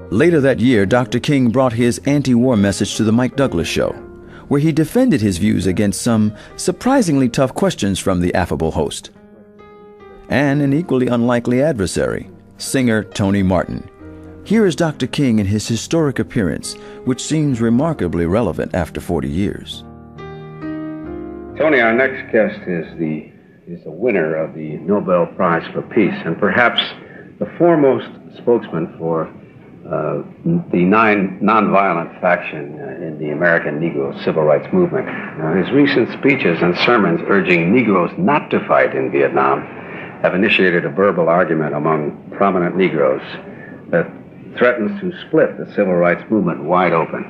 Later that year, Dr. King brought his anti-war message to the Mike Douglas Show, where he defended his views against some surprisingly tough questions from the affable host. And an equally unlikely adversary, singer Tony Martin. Here is Dr. King in his historic appearance, which seems remarkably relevant after 40 years. Tony, our next guest is the winner of the Nobel Prize for Peace, and perhaps the foremost spokesman for the nonviolent faction in the American Negro civil rights movement. His recent speeches and sermons urging Negroes not to fight in Vietnam have initiated a verbal argument among prominent Negroes that threatens to split the civil rights movement wide open.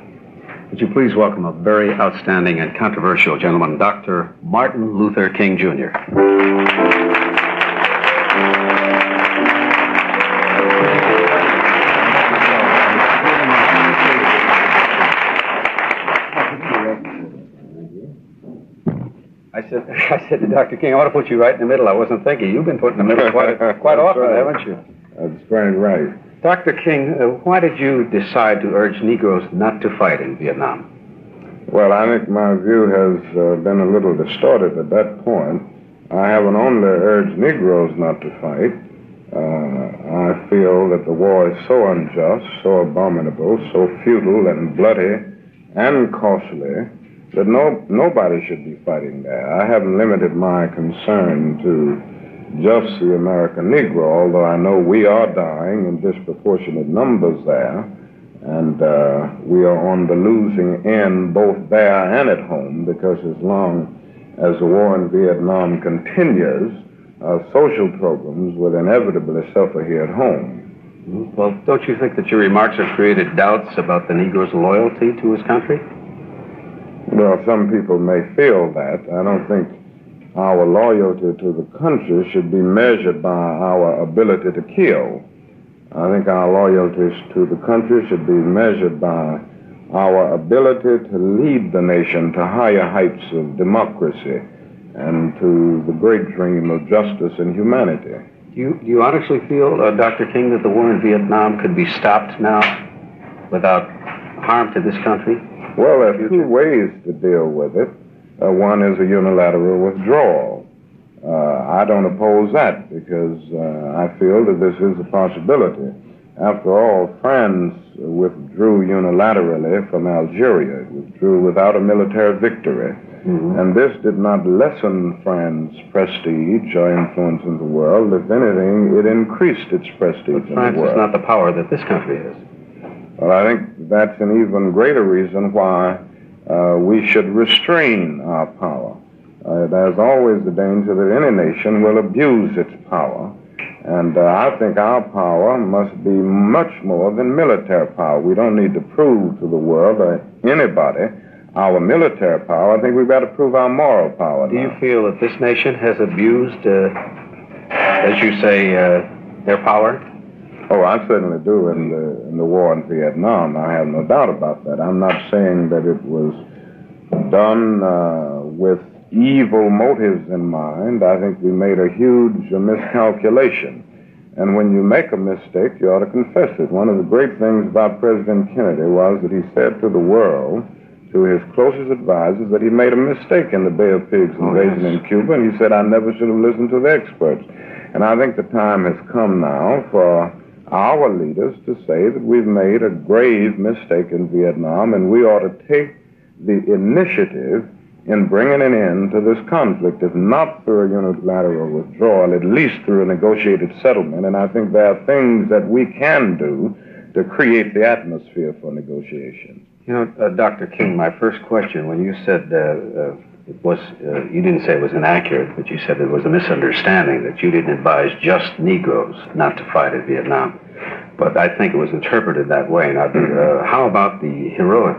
Would you please welcome a very outstanding and controversial gentleman, Dr. Martin Luther King, Jr. I said to Dr. King, I want to put you right in the middle. I wasn't thinking. You've been put in the middle quite often, right. Haven't you? That's very right. Dr. King, why did you decide to urge Negroes not to fight in Vietnam? Well, I think my view has been a little distorted at that point. I haven't only urged Negroes not to fight. I feel that the war is so unjust, so abominable, so futile and bloody and costly that nobody should be fighting there. I haven't limited my concern to just the American Negro, although I know we are dying in disproportionate numbers there, and we are on the losing end both there and at home, because as long as the war in Vietnam continues, social programs will inevitably suffer here at home. Well, don't you think that your remarks have created doubts about the Negro's loyalty to his country? Well, some people may feel that. I don't think our loyalty to the country should be measured by our ability to kill. I think our loyalty to the country should be measured by our ability to lead the nation to higher heights of democracy and to the great dream of justice and humanity. Do you honestly feel, Dr. King, that the war in Vietnam could be stopped now without harm to this country? Well, there are two ways to deal with it. One is a unilateral withdrawal. I don't oppose that because I feel that this is a possibility. After all, France withdrew unilaterally from Algeria, withdrew without a military victory. Mm-hmm. And this did not lessen France's prestige or influence in the world. If anything, it increased its prestige in the world. France is not the power that this country is. Well, I think that's an even greater reason why we should restrain our power. There's always the danger that any nation will abuse its power. And I think our power must be much more than military power. We don't need to prove to the world or anybody our military power. I think we've got to prove our moral power now. Do you feel that this nation has abused, as you say, their power? Oh, I certainly do in the war in Vietnam. I have no doubt about that. I'm not saying that it was done with evil motives in mind. I think we made a huge miscalculation. And when you make a mistake, you ought to confess it. One of the great things about President Kennedy was that he said to the world, to his closest advisors, that he made a mistake in the Bay of Pigs invasion in Cuba, and he said, I never should have listened to the experts. And I think the time has come now for our leaders to say that we've made a grave mistake in Vietnam, and we ought to take the initiative in bringing an end to this conflict, if not through a unilateral withdrawal, at least through a negotiated settlement. And I think there are things that we can do to create the atmosphere for negotiation. You know, Dr. King, my first question, when you said you didn't say it was inaccurate, but you said it was a misunderstanding, that you didn't advise just Negroes not to fight in Vietnam. But I think it was interpreted that way. Now, how about the heroic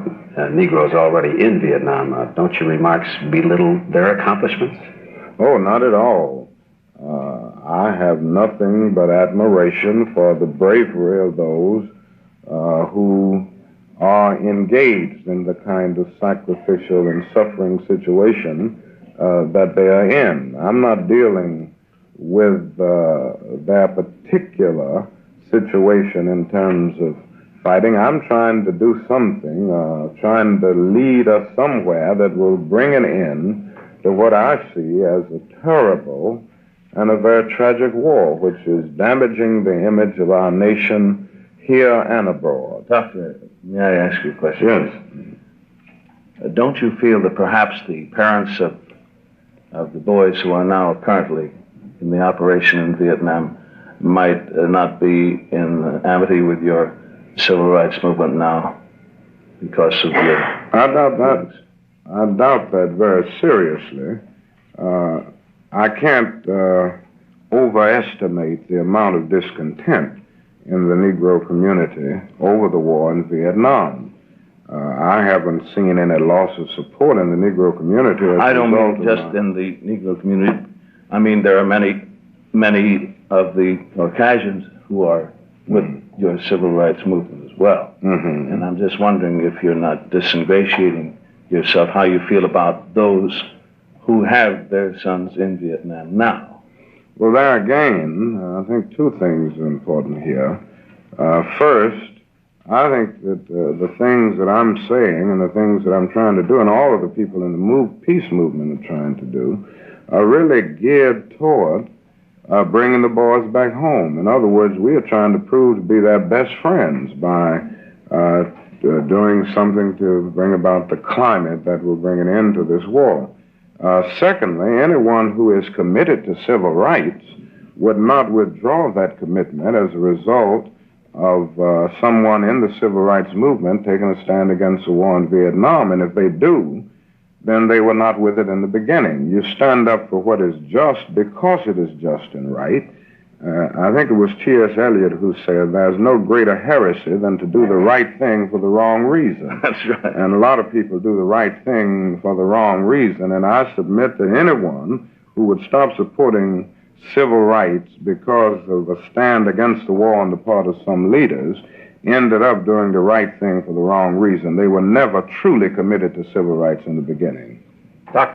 Negroes already in Vietnam? Don't your remarks belittle their accomplishments? Oh, not at all. I have nothing but admiration for the bravery of those who are engaged in the kind of sacrificial and suffering situation that they are in. I'm not dealing with their particular situation in terms of fighting. I'm trying to do something, trying to lead us somewhere that will bring an end to what I see as a terrible and a very tragic war, which is damaging the image of our nation here and abroad. Doctor, may I ask you a question? Yes. Don't you feel that perhaps the parents of the boys who are now currently in the operation in Vietnam might not be in amity with your civil rights movement now because of your... I doubt that very seriously. I can't overestimate the amount of discontent in the Negro community over the war in Vietnam. I haven't seen any loss of support in the Negro community. I don't mean just in the Negro community. I mean, there are many of the Caucasians who are with your civil rights movement as well. Mm-hmm. And I'm just wondering if you're not disingratiating yourself, how you feel about those who have their sons in Vietnam now. Well, there again, I think two things are important here. First, I think that the things that I'm saying and the things that I'm trying to do, and all of the people in the peace movement are trying to do, are really geared toward bringing the boys back home. In other words, we are trying to prove to be their best friends by doing something to bring about the climate that will bring an end to this war. Secondly, anyone who is committed to civil rights would not withdraw that commitment as a result of someone in the civil rights movement taking a stand against the war in Vietnam. And if they do, then they were not with it in the beginning. You stand up for what is just because it is just and right. I think it was T.S. Eliot who said, there's no greater heresy than to do the right thing for the wrong reason. That's right. And a lot of people do the right thing for the wrong reason. And I submit that anyone who would stop supporting civil rights because of a stand against the war on the part of some leaders ended up doing the right thing for the wrong reason. They were never truly committed to civil rights in the beginning. Doctor.